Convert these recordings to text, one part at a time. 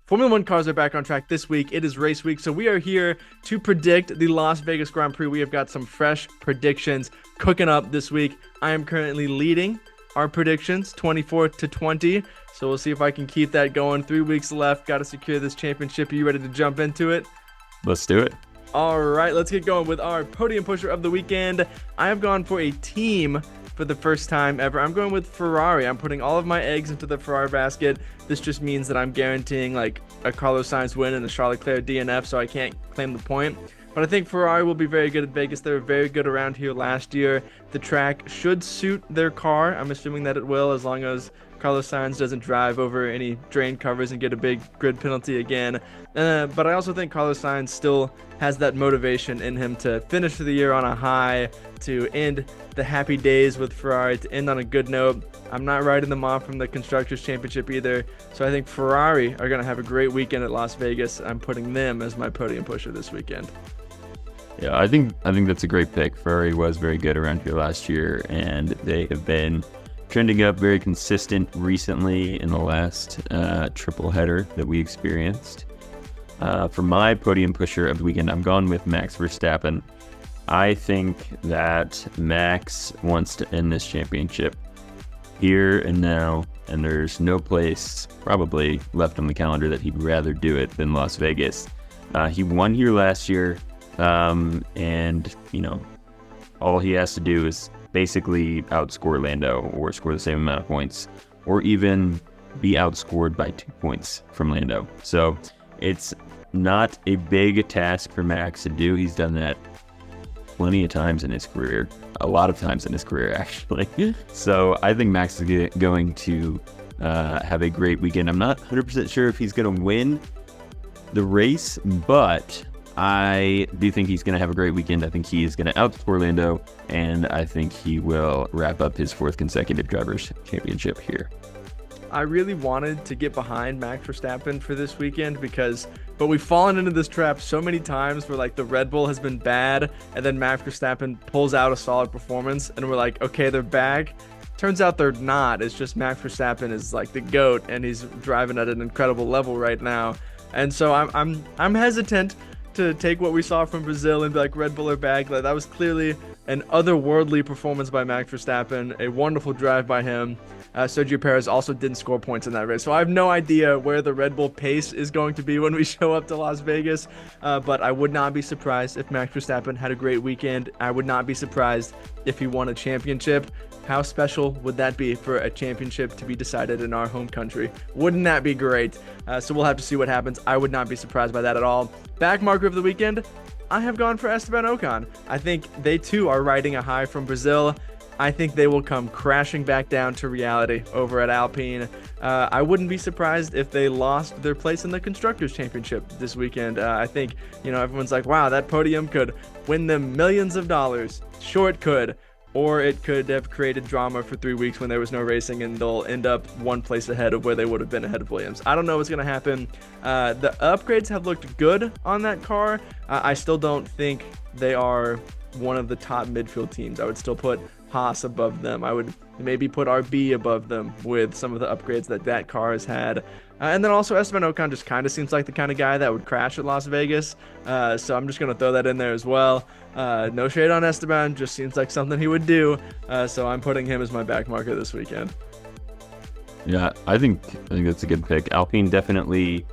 Formula One cars are back on track this week. It is race week, so we are here to predict the Las Vegas Grand Prix. We have got some fresh predictions cooking up this week. I am currently leading our predictions 24-20, so we'll see if I can keep that going. 3 weeks left. Got to secure this championship. Are you ready to jump into it? Let's do it. All right, let's get going with our podium pusher of the weekend. I have gone for a team for the first time ever. I'm going with Ferrari. I'm putting all of my eggs into the Ferrari basket. This just means that I'm guaranteeing like a Carlos Sainz win and a Charles Leclerc DNF, so I can't claim the point. But I think Ferrari will be very good at Vegas. They were very good around here last year. The track should suit their car. I'm assuming that it will, as long as Carlos Sainz doesn't drive over any drain covers and get a big grid penalty again. But I also think Carlos Sainz still has that motivation in him to finish the year on a high, to end the happy days with Ferrari, to end on a good note. I'm not writing them off from the Constructors' Championship either. So I think Ferrari are going to have a great weekend at Las Vegas. I'm putting them as my podium pusher this weekend. Yeah, I think that's a great pick. Ferrari was very good around here last year, and they have been trending up, very consistent recently in the last triple header that we experienced. For my podium pusher of the weekend, I'm going with Max Verstappen. I think that Max wants to end this championship here and now, and there's no place probably left on the calendar that he'd rather do it than Las Vegas. He won here last year, and all he has to do is basically outscore Lando or score the same amount of points, or even be outscored by 2 points from Lando. So it's not a big task for Max to do. He's done that plenty of times in his career, a lot of times in his career actually. So I think Max is going to have a great weekend. I'm not 100% sure if he's going to win the race, but I do think he's going to have a great weekend. I think he is going to outscore Lando, and I think he will wrap up his 4th consecutive Drivers' Championship here. I really wanted to get behind Max Verstappen for this weekend but we've fallen into this trap so many times where like the Red Bull has been bad, and then Max Verstappen pulls out a solid performance, and we're like, okay, they're back. Turns out they're not. It's just Max Verstappen is like the GOAT, and he's driving at an incredible level right now. And so I'm hesitant to take what we saw from Brazil and be like, Red Bull are back. Like, that was clearly an otherworldly performance by Max Verstappen, a wonderful drive by him. Sergio Perez also didn't score points in that race, so I have no idea where the Red Bull pace is going to be when we show up to Las Vegas, but I would not be surprised if Max Verstappen had a great weekend. I would not be surprised if he won a championship. How special would that be for a championship to be decided in our home country? Wouldn't that be great? So we'll have to see what happens. I would not be surprised by that at all. Back marker of the weekend, I have gone for Esteban Ocon. I think they too are riding a high from Brazil. I think they will come crashing back down to reality over at Alpine. I wouldn't be surprised if they lost their place in the Constructors' Championship this weekend. I think, everyone's like, wow, that podium could win them millions of dollars. Sure, it could. Or it could have created drama for 3 weeks when there was no racing, and they'll end up one place ahead of where they would have been ahead of Williams. I don't know what's going to happen. The upgrades have looked good on that car. I still don't think they are one of the top midfield teams. I would still put Haas above them. I would maybe put RB above them with some of the upgrades that car has had. And then also Esteban Ocon just kind of seems like the kind of guy that would crash at Las Vegas. So I'm just going to throw that in there as well. No shade on Esteban, just seems like something he would do. So I'm putting him as my back marker this weekend. Yeah, I think that's a good pick. Alpine definitely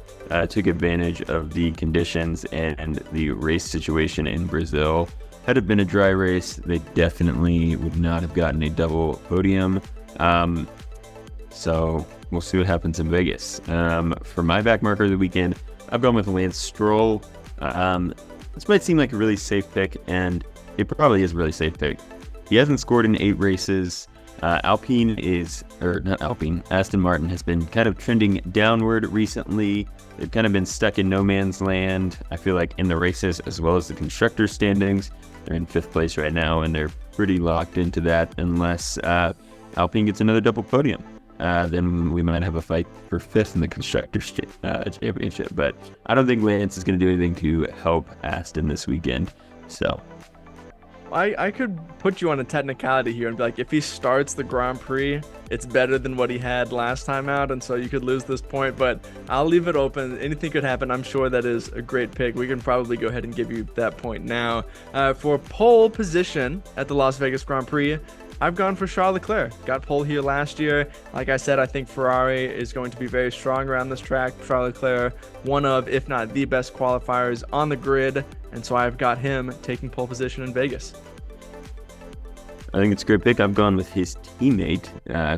took advantage of the conditions and the race situation in Brazil. Had it been a dry race, they definitely would not have gotten a double podium. So we'll see what happens in Vegas. For my back marker of the weekend, I've gone with Lance Stroll. This might seem like a really safe pick, and it probably is a really safe pick. He hasn't scored in 8 races. Aston Martin has been kind of trending downward recently. They've kind of been stuck in no man's land, I feel like, in the races as well as the constructor standings. They're in 5th place right now, and they're pretty locked into that unless Alpine gets another double podium. Then we might have a fight for 5th in the Constructors' Championship. But I don't think Lance is going to do anything to help Aston this weekend. So I could put you on a technicality here and be like, if he starts the Grand Prix, it's better than what he had last time out, and so you could lose this point, but I'll leave it open. Anything could happen. I'm sure that is a great pick. We can probably go ahead and give you that point now. For pole position at the Las Vegas Grand Prix, I've gone for Charles Leclerc. Got pole here last year. Like I said, I think Ferrari is going to be very strong around this track. Charles Leclerc, one of, if not the best qualifiers on the grid, and so I've got him taking pole position in Vegas. I think it's a great pick. I've gone with his teammate,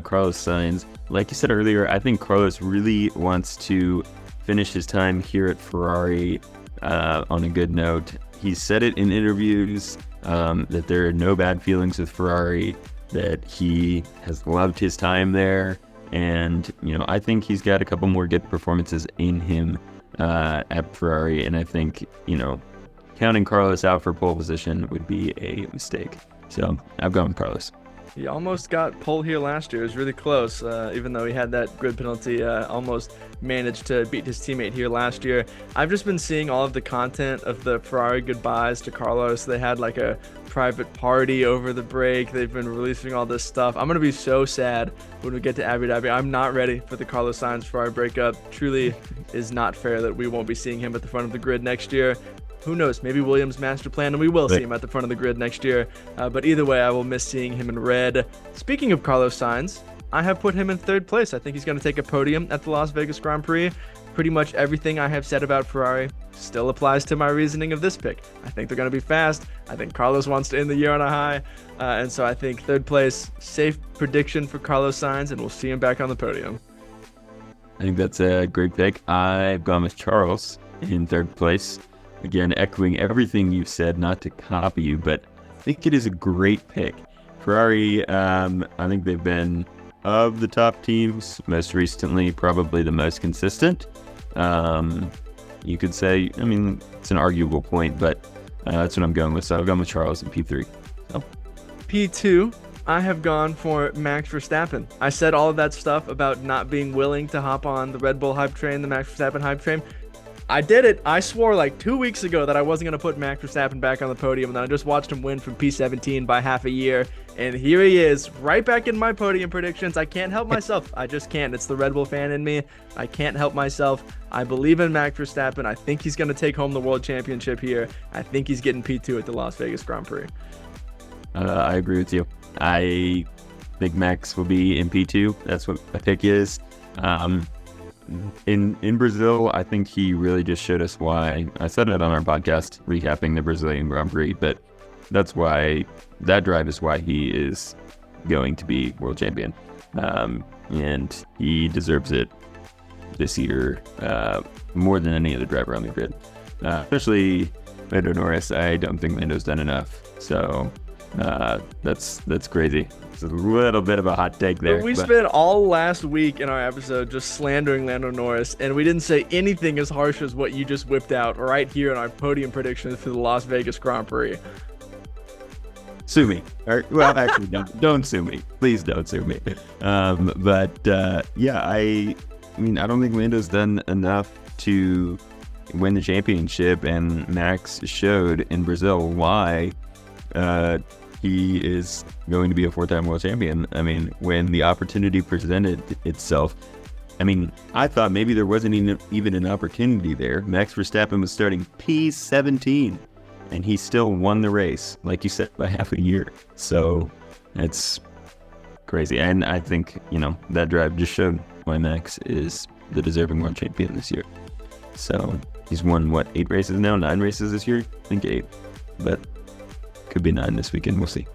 Carlos Sainz. Like you said earlier, I think Carlos really wants to finish his time here at Ferrari on a good note. He said it in interviews that there are no bad feelings with Ferrari, that he has loved his time there. And, I think he's got a couple more good performances in him at Ferrari. And I think, counting Carlos out for pole position would be a mistake. So I've gone with Carlos. He almost got pole here last year. It was really close, even though he had that grid penalty. Almost managed to beat his teammate here last year. I've just been seeing all of the content of the Ferrari goodbyes to Carlos. They had like a private party over the break. They've been releasing all this stuff. I'm going to be so sad when we get to Abu Dhabi. I'm not ready for the Carlos Sainz Ferrari breakup. Truly is not fair that we won't be seeing him at the front of the grid next year. Who knows? Maybe Williams' master plan, and we will see him at the front of the grid next year. But either way, I will miss seeing him in red. Speaking of Carlos Sainz, I have put him in third place. I think he's going to take a podium at the Las Vegas Grand Prix. Pretty much everything I have said about Ferrari still applies to my reasoning of this pick. I think they're going to be fast. I think Carlos wants to end the year on a high. And so I think third place, safe prediction for Carlos Sainz, and we'll see him back on the podium. I think that's a great pick. I've gone with Charles in third place. Again, echoing everything you've said, not to copy you, but I think it is a great pick. Ferrari, I think they've been, of the top teams, most recently, probably the most consistent. You could say, it's an arguable point, but that's what I'm going with. So I've gone with Charles in P3. So. P2, I have gone for Max Verstappen. I said all of that stuff about not being willing to hop on the Red Bull hype train, the Max Verstappen hype train. I did it. I swore like 2 weeks ago that I wasn't going to put Max Verstappen back on the podium, and then I just watched him win from P17 by half a year, and here he is, right back in my podium predictions. I can't help myself. I just can't. It's the Red Bull fan in me. I can't help myself. I believe in Max Verstappen. I think he's going to take home the World Championship here. I think he's getting P2 at the Las Vegas Grand Prix. I agree with you. I think Max will be in P2. That's what my pick is. In Brazil, I think he really just showed us why. I said it on our podcast, recapping the Brazilian Grand Prix, but that's why, that drive is why he is going to be world champion. And he deserves it this year more than any other driver on the grid. Especially Lando Norris. I don't think Lando's done enough. So that's crazy. It's a little bit of a hot take there. But we spent all last week in our episode just slandering Lando Norris, and we didn't say anything as harsh as what you just whipped out right here in our podium predictions for the Las Vegas Grand Prix. Sue me. Well, actually, don't sue me. Please don't sue me. Yeah, I don't think Lando's done enough to win the championship, and Max showed in Brazil why he is going to be a four-time world champion. When the opportunity presented itself, I thought maybe there wasn't even an opportunity there. Max Verstappen was starting P17, and he still won the race, like you said, by half a year. So it's crazy. And I think, that drive just showed why Max is the deserving world champion this year. So he's won, 8 races now? 9 races this year? I think 8. But could be 9 this weekend. We'll see.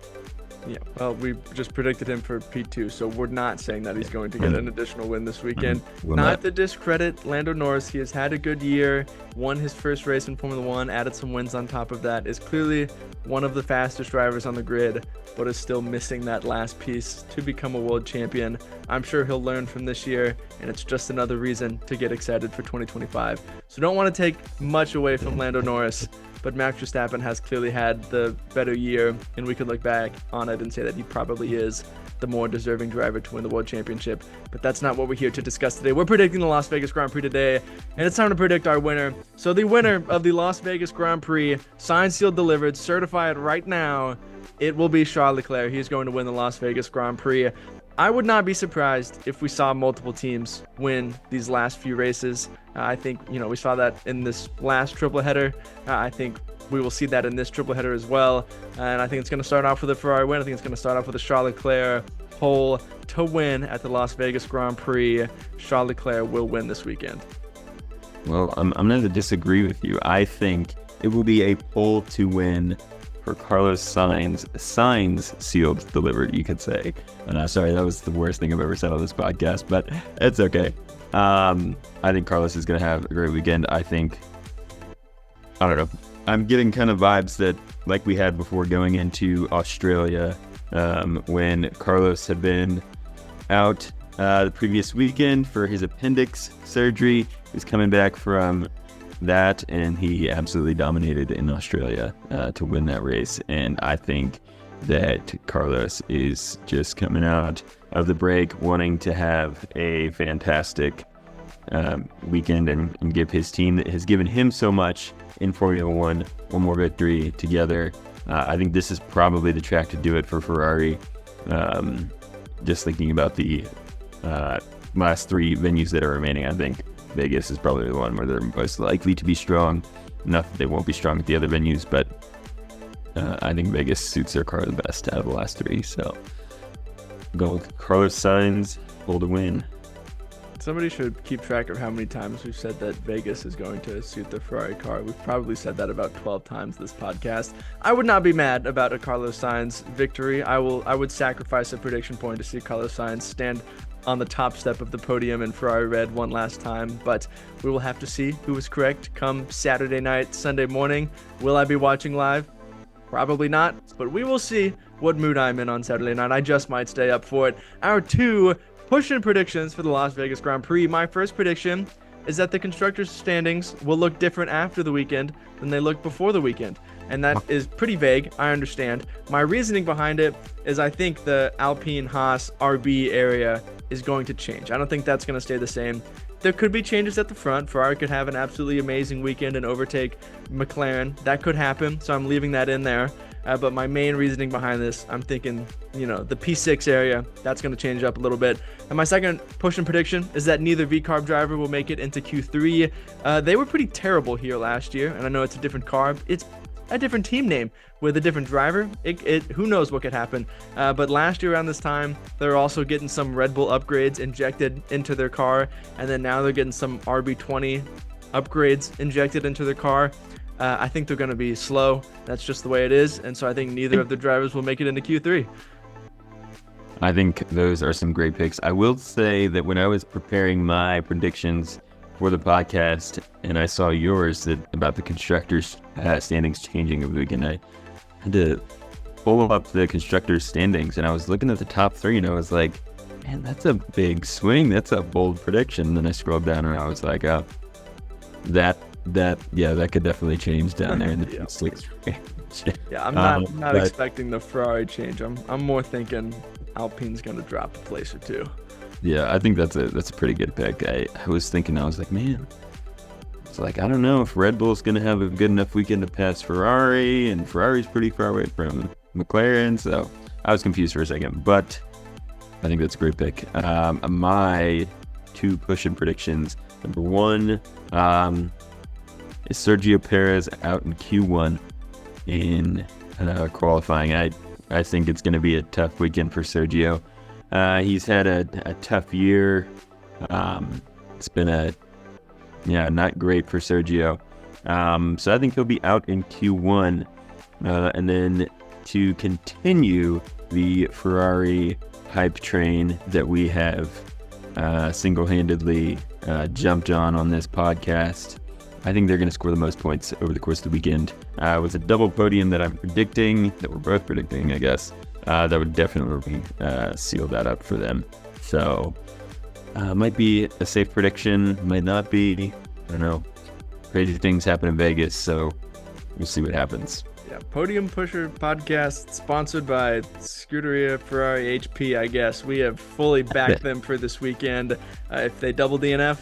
Yeah, well, we just predicted him for P2, so we're not saying that he's going to get an additional win this weekend. Not to discredit Lando Norris. He has had a good year, won his first race in Formula 1, added some wins on top of that, is clearly one of the fastest drivers on the grid, but is still missing that last piece to become a world champion. I'm sure he'll learn from this year, and it's just another reason to get excited for 2025. So don't want to take much away from Lando Norris, but Max Verstappen has clearly had the better year, and we could look back on it and say that he probably is the more deserving driver to win the World Championship. But that's not what we're here to discuss today. We're predicting the Las Vegas Grand Prix today, and it's time to predict our winner. So the winner of the Las Vegas Grand Prix, signed, sealed, delivered, certified right now, it will be Charles Leclerc. He's going to win the Las Vegas Grand Prix. I would not be surprised if we saw multiple teams win these last few races. I think, we saw that in this last triple header. I think we will see that in this triple header as well. And I think it's going to start off with a Ferrari win. I think it's going to start off with a Charles Leclerc pole to win at the Las Vegas Grand Prix. Charles Leclerc will win this weekend. Well, I'm going to disagree with you. I think it will be a pole to win for Carlos Sainz, sealed, delivered, you could say. And sorry, that was the worst thing I've ever said on this podcast, but it's okay. I think Carlos is going to have a great weekend. I don't know. I'm getting kind of vibes that like we had before going into Australia, when Carlos had been out the previous weekend for his appendix surgery. He's coming back from that, and he absolutely dominated in Australia to win that race. And I think that Carlos is just coming out of the break wanting to have a fantastic weekend and give his team that has given him so much in Formula One more victory together. I think this is probably the track to do it for Ferrari. Just thinking about the last three venues that are remaining, I think Vegas is probably the one where they're most likely to be strong. Not that they won't be strong at the other venues, but I think Vegas suits their car the best out of the last three. So go with Carlos Sainz, hold a win. Somebody should keep track of how many times we've said that Vegas is going to suit the Ferrari car. We've probably said that about 12 times this podcast. I would not be mad about a Carlos Sainz victory. I would sacrifice a prediction point to see Carlos Sainz stand on the top step of the podium in Ferrari red one last time, but we will have to see who was correct come Saturday night, Sunday morning. Will I be watching live? Probably not, but we will see what mood I'm in on Saturday night. I just might stay up for it. Our two push-in predictions for the Las Vegas Grand Prix. My first prediction is that the constructors' standings will look different after the weekend than they looked before the weekend. And that is pretty vague, I understand. My reasoning behind it is I think the Alpine Haas RB area is going to change. I don't think that's going to stay the same. There could be changes at the front. Ferrari could have an absolutely amazing weekend and overtake McLaren. That could happen, so I'm leaving that in there. But my main reasoning behind this, I'm thinking, the P6 area, that's going to change up a little bit. And my second push-in prediction is that neither VCarb driver will make it into Q3. They were pretty terrible here last year, and I know it's a different carb. It's a different team name with a different driver. Who knows what could happen. But last year around this time, they're also getting some Red Bull upgrades injected into their car, and then now they're getting some RB20 upgrades injected into their car. I think they're going to be slow. That's just the way it is. And so I think neither of the drivers will make it into Q3. I think those are some great picks. I will say that when I was preparing my predictions for the podcast and I saw yours about the constructors' standings changing over the weekend, I had to pull up the constructors' standings, and I was looking at the top three, and I was like, man, that's a big swing. That's a bold prediction. And then I scrolled down, and I was like, oh, that could definitely change down there in the P6 range. Yeah, I'm not expecting the Ferrari change. I'm more thinking Alpine's going to drop a place or two. Yeah, I think that's a pretty good pick. I was thinking, I was like, man, it's like, I don't know if Red Bull's going to have a good enough weekend to pass Ferrari, and Ferrari's pretty far away from McLaren, so I was confused for a second, but I think that's a great pick. My two push-in predictions. Number one, is Sergio Perez out in Q1 in qualifying. I think it's going to be a tough weekend for Sergio. He's had a tough year. It's been not great for Sergio. So I think he'll be out in Q1. And then to continue the Ferrari hype train that we have single-handedly jumped on this podcast, I think they're going to score the most points over the course of the weekend. With a double podium that we're both predicting, I guess, that would definitely seal that up for them. So, might be a safe prediction, might not be. I don't know. Crazy things happen in Vegas, so we'll see what happens. Yeah, Podium Pusher podcast sponsored by Scuderia Ferrari HP, I guess. We have fully backed them for this weekend. If they double DNF,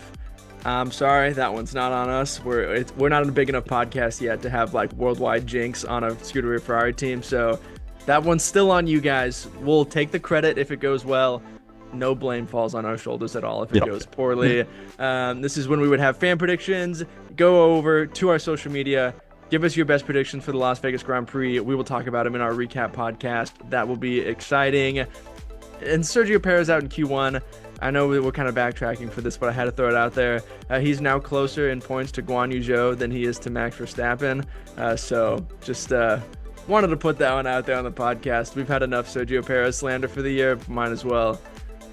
I'm sorry, that one's not on us. We're not a big enough podcast yet to have like worldwide jinx on a Scuderia Ferrari team, so that one's still on you guys. We'll take the credit if it goes well. No blame falls on our shoulders at all if it goes poorly. This is when we would have fan predictions. Go over to our social media. Give us your best predictions for the Las Vegas Grand Prix. We will talk about them in our recap podcast. That will be exciting. And Sergio Perez out in Q1. I know we're kind of backtracking for this, but I had to throw it out there. He's now closer in points to Guan Yu Zhou than he is to Max Verstappen. So just wanted to put that one out there on the podcast. We've had enough Sergio Perez slander for the year. Might as well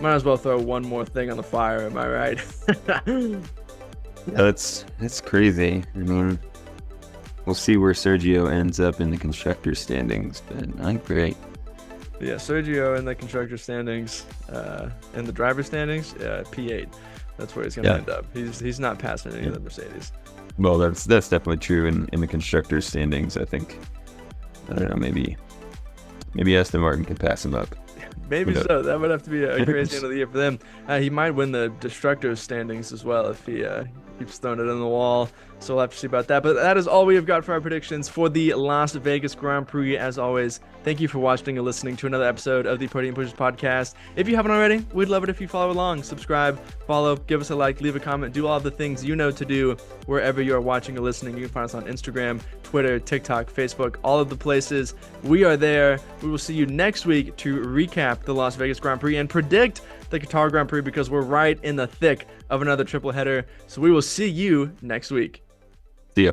throw one more thing on the fire. Am I right? That's crazy. I mean, we'll see where Sergio ends up in the constructors standings, but not great. Yeah, Sergio in the constructor standings, in the driver standings, P8. That's where he's going to end up. He's not passing any of the Mercedes. Well, that's definitely true in the constructors standings. I think, I don't know, maybe Aston Martin can pass him up. Maybe so. That would have to be a crazy end of the year for them. He might win the destructors standings as well if he keeps throwing it in the wall. So we'll have to see about that. But that is all we have got for our predictions for the Las Vegas Grand Prix. As always, thank you for watching and listening to another episode of the Podium Pushers podcast. If you haven't already, we'd love it if you follow along, subscribe, follow, give us a like, leave a comment, do all the things you know to do wherever you are watching or listening. You can find us on Instagram, Twitter, TikTok, Facebook, all of the places. We are there. We will see you next week to recap the Las Vegas Grand Prix and predict the Qatar Grand Prix because we're right in the thick of another triple header. So we will see you next week. See ya.